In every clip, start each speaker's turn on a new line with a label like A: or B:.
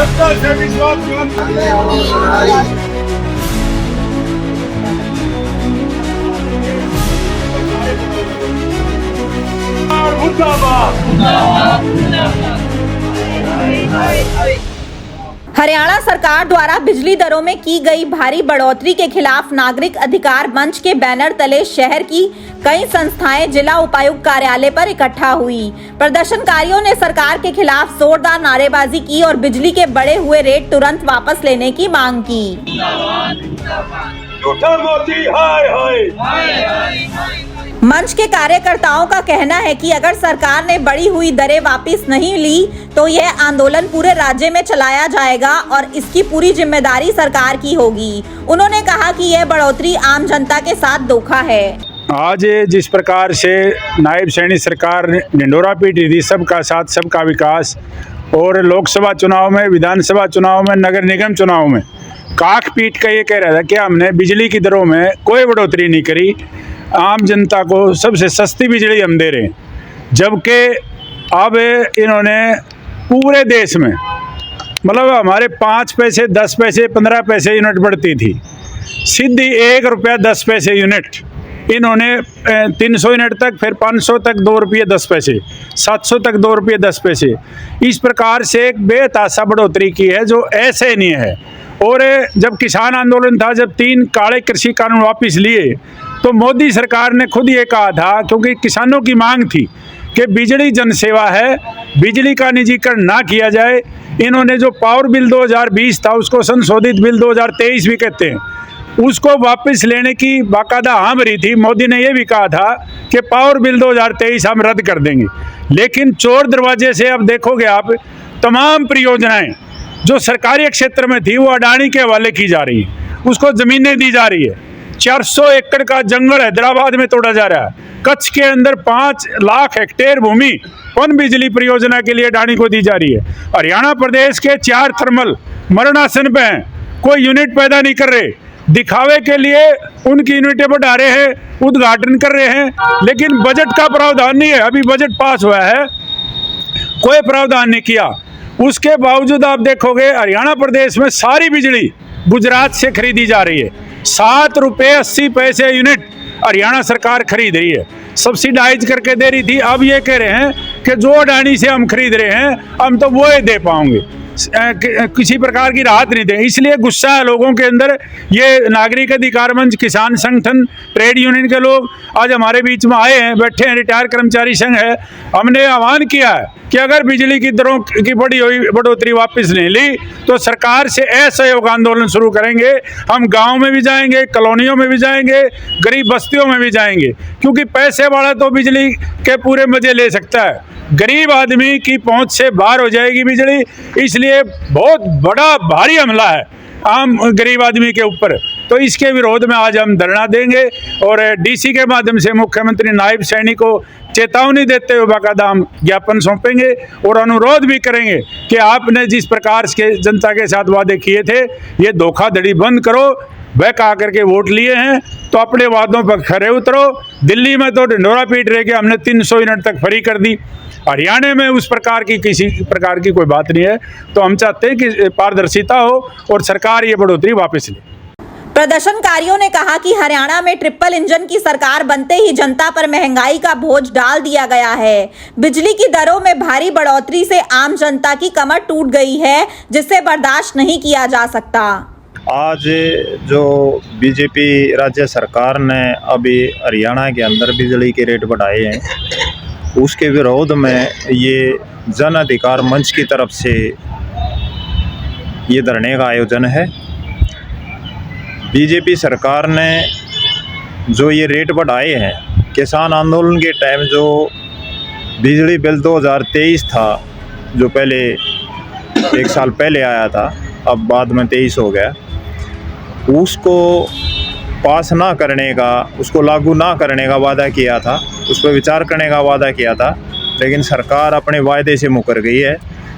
A: जनता से विश्वासघात
B: हरियाणा सरकार द्वारा बिजली दरों में की गई भारी बढ़ोतरी के खिलाफ नागरिक अधिकार मंच के बैनर तले शहर की कई संस्थाएं जिला उपायुक्त कार्यालय पर इकट्ठा हुई। प्रदर्शनकारियों ने सरकार के खिलाफ जोरदार नारेबाजी की और बिजली के बढ़े हुए रेट तुरंत वापस लेने की मांग की। मंच के कार्यकर्ताओं का कहना है कि अगर सरकार ने बढ़ी हुई दरें वापस नहीं ली तो यह आंदोलन पूरे राज्य में चलाया जाएगा और इसकी पूरी जिम्मेदारी सरकार की होगी। उन्होंने कहा कि यह बढ़ोतरी आम जनता के साथ धोखा है।
C: आज जिस प्रकार से नायब सैनी सरकार ने ढिंढोरा पीटी थी, सबका साथ सबका विकास, और लोकसभा चुनाव में, विधानसभा चुनाव में, नगर निगम चुनाव में काख पीट कर ये कह रहा था कि हमने बिजली की दरों में कोई बढ़ोतरी नहीं करी, आम जनता को सबसे सस्ती बिजली हम दे रहे हैं। जबकि अब इन्होंने पूरे देश में, मतलब हमारे 5 पैसे 10 पैसे 15 पैसे यूनिट बढ़ती थी, सीधी 1 रुपया 10 पैसे यूनिट इन्होंने 300 यूनिट तक, फिर 500 तक 2 रुपये 10 पैसे, 700 तक 2 रुपये 10 पैसे, इस प्रकार से एक बेतहाशा बढ़ोतरी की है जो ऐसे नहीं है। और जब किसान आंदोलन था, जब 3 काले कृषि कानून वापस लिए, तो मोदी सरकार ने खुद ये कहा था, क्योंकि किसानों की मांग थी कि बिजली जनसेवा है, बिजली का निजीकरण ना किया जाए। इन्होंने जो पावर बिल 2020 था, उसको संशोधित बिल 2023 भी कहते हैं, उसको वापस लेने की बाकायदा हाँ भरी थी। मोदी ने यह भी कहा था कि पावर बिल 2023 हम रद्द कर देंगे। लेकिन चोर दरवाजे से अब देखोगे आप, तमाम परियोजनाएं जो सरकारी क्षेत्र में थी वो अडानी के हवाले की जा रही है, उसको ज़मीनें दी जा रही है। 400 एकड़ का जंगल हैदराबाद में तोड़ा जा रहा है। कच्छ के अंदर 5 लाख हेक्टेयर भूमि पन बिजली परियोजना के लिए अडानी को दी जा रही है। हरियाणा प्रदेश के 4 थर्मल मरणासन पे हैं, कोई यूनिट पैदा नहीं कर रहे, दिखावे के लिए उनकी यूनिटें बढ़ा रहे हैं, उद्घाटन कर रहे हैं, लेकिन बजट का प्रावधान नहीं है। अभी बजट पास हुआ है, कोई प्रावधान नहीं किया। उसके बावजूद आप देखोगे हरियाणा प्रदेश में सारी बिजली गुजरात से खरीदी जा रही है। 7 रुपये 80 पैसे यूनिट हरियाणा सरकार खरीद रही है, सब्सिडाइज करके दे रही थी। अब ये कह रहे हैं कि जो अडानी से हम खरीद रहे हैं, हम तो वो ही दे पाएंगे, किसी प्रकार की राहत नहीं दें। इसलिए गुस्सा है लोगों के अंदर। ये नागरिक अधिकार मंच, किसान संगठन, ट्रेड यूनियन के लोग आज हमारे बीच में आए हैं, बैठे हैं, रिटायर कर्मचारी संघ है। हमने आह्वान किया है कि अगर बिजली की दरों की बढ़ोतरी वापस नहीं ली तो सरकार से असहयोग आंदोलन शुरू करेंगे। हम गाँव में भी जाएंगे, कॉलोनियों में भी जाएंगे, गरीब बस्तियों में भी जाएंगे, क्योंकि पैसे वाला तो बिजली के पूरे मजे ले सकता है, गरीब आदमी की पहुंच से बाहर हो जाएगी बिजली। इसलिए बहुत बड़ा भारी हमला है आम गरीब आदमी के ऊपर। तो इसके विरोध में आज हम धरना देंगे और डीसी के माध्यम से मुख्यमंत्री नायब सैनी को चेतावनी देते हुए बाकायदा हम ज्ञापन सौंपेंगे और अनुरोध भी करेंगे कि आपने जिस प्रकार के जनता के साथ वादे किए थे, ये धोखाधड़ी बंद करो। वह कहा करके वोट लिए हैं तो अपने वादों पर खरे उतरो। दिल्ली में तो ढिंढोरा पीट रहे कि हमने 300 यूनिट तक फ्री कर दी, हरियाणा में उस प्रकार की किसी प्रकार की कोई बात नहीं है। तो हम चाहते हैं कि पारदर्शिता हो और सरकार ये बढ़ोतरी वापस ले।
B: प्रदर्शनकारियों ने कहा कि हरियाणा में ट्रिपल इंजन की सरकार बनते ही जनता पर महंगाई का बोझ डाल दिया गया है। बिजली की दरों में भारी बढ़ोतरी से आम जनता की कमर टूट गई है, जिसे बर्दाश्त नहीं किया जा सकता।
D: आज जो बीजेपी राज्य सरकार ने अभी हरियाणा के अंदर बिजली के रेट बढ़ाए हैं, उसके विरोध में ये जन अधिकार मंच की तरफ से ये धरने का आयोजन है। बीजेपी सरकार ने जो ये रेट बढ़ाए हैं, किसान आंदोलन के टाइम जो बिजली बिल 2023 था, जो पहले 1 साल पहले आया था, अब बाद में 23 हो गया, उसको पास ना करने का, उसको लागू ना करने का वादा किया था, उस पर विचार करने का वादा किया था। लेकिन सरकार अपने वायदे से मुकर गई है,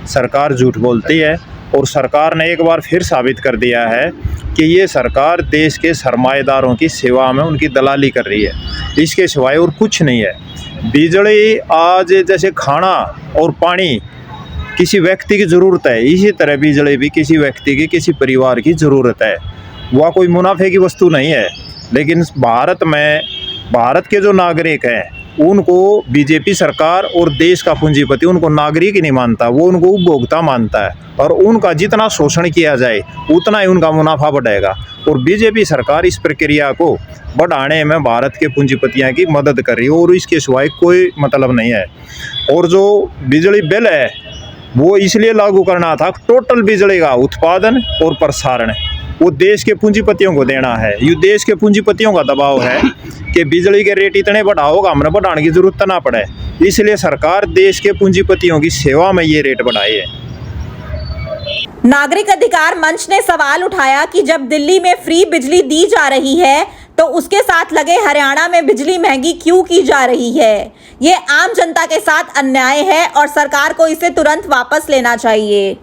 D: सरकार झूठ बोलती है और सरकार ने एक बार फिर साबित कर दिया है कि ये सरकार देश के सरमाएदारों की सेवा में उनकी दलाली कर रही है, इसके सिवाय और कुछ नहीं है। बिजली आज जैसे खाना और पानी किसी व्यक्ति की ज़रूरत है, इसी तरह बिजली भी किसी व्यक्ति की, किसी परिवार की ज़रूरत है। वह कोई मुनाफे की वस्तु नहीं है। लेकिन भारत में भारत के जो नागरिक हैं उनको बीजेपी सरकार और देश का पूंजीपति उनको नागरिक ही नहीं मानता, वो उनको उपभोक्ता मानता है। और उनका जितना शोषण किया जाए उतना ही उनका मुनाफा बढ़ेगा। और बीजेपी सरकार इस प्रक्रिया को बढ़ाने में भारत के पूंजीपतियों की मदद कर रही है और इसके सिवाय कोई मतलब नहीं है। और जो बिजली बिल है वो इसलिए लागू करना था, टोटल बिजली का उत्पादन और प्रसारण वो देश के पूंजीपतियों को देना है। ये देश के पूंजीपतियों का दबाव है कि बिजली के रेट इतने बढ़ाओगा, हमने बढ़ाने की जरूरत ना पड़े, इसलिए सरकार देश के पूंजीपतियों की सेवा में ये रेट बढ़ाए है।
B: नागरिक अधिकार मंच ने सवाल उठाया कि जब दिल्ली में फ्री बिजली दी जा रही है तो उसके साथ लगे हरियाणा में बिजली महंगी क्यों की जा रही है। ये आम जनता के साथ अन्याय है और सरकार को इसे तुरंत वापस लेना चाहिए।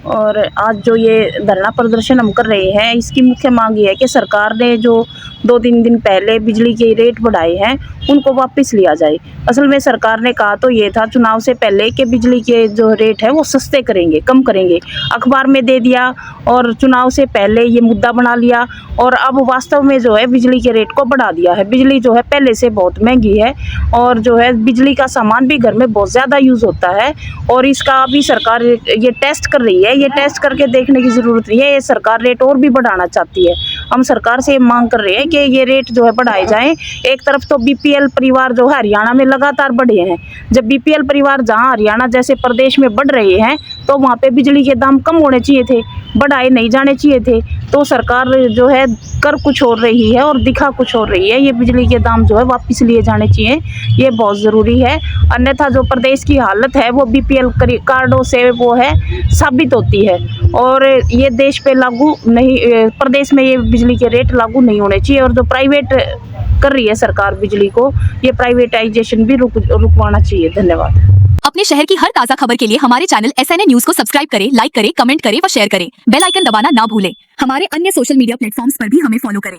A: और आज जो ये धरना प्रदर्शन हम कर रहे हैं, इसकी मुख्य मांग ये है कि सरकार ने जो 2-3 दिन पहले बिजली के रेट बढ़ाए हैं उनको वापस लिया जाए। असल में सरकार ने कहा तो ये था चुनाव से पहले कि बिजली के जो रेट है वो सस्ते करेंगे, कम करेंगे, अखबार में दे दिया और चुनाव से पहले ये मुद्दा बना लिया। और अब वास्तव में जो है बिजली के रेट को बढ़ा दिया है। बिजली जो है पहले से बहुत महंगी है और जो है बिजली का सामान भी घर में बहुत ज़्यादा यूज़ होता है। और इसका अभी सरकार ये टेस्ट कर रही है, ये टेस्ट करके देखने की ज़रूरत नहीं है। ये सरकार रेट और भी बढ़ाना चाहती है। हम सरकार से मांग कर रहे हैं कि ये रेट जो है बढ़ाए जाएं। एक तरफ तो बीपीएल परिवार जो है हरियाणा में लगातार बढ़े हैं। जब बीपीएल परिवार जहां हरियाणा जैसे प्रदेश में बढ़ रहे हैं तो वहां पे बिजली के दाम कम होने चाहिए थे, बढ़ाए नहीं जाने चाहिए थे। तो सरकार जो है कर कुछ और रही है और दिखा कुछ और रही है। ये बिजली के दाम जो है वापस लिए जाने चाहिए, ये बहुत ज़रूरी है। अन्यथा जो प्रदेश की हालत है वो बीपीएल कार्डों से वो है साबित होती है। और ये देश पे लागू नहीं, प्रदेश में ये बिजली के रेट लागू नहीं होने चाहिए। और जो प्राइवेट कर रही है सरकार बिजली को, ये प्राइवेटाइजेशन भी रुकवाना चाहिए। धन्यवाद।
E: अपने शहर की हर ताज़ा खबर के लिए हमारे चैनल SNA न्यूज को सब्सक्राइब करें, लाइक करें, कमेंट करें व शेयर करें। बेल आइकन दबाना ना भूलें। हमारे अन्य सोशल मीडिया प्लेटफॉर्म्स पर भी हमें फॉलो करें।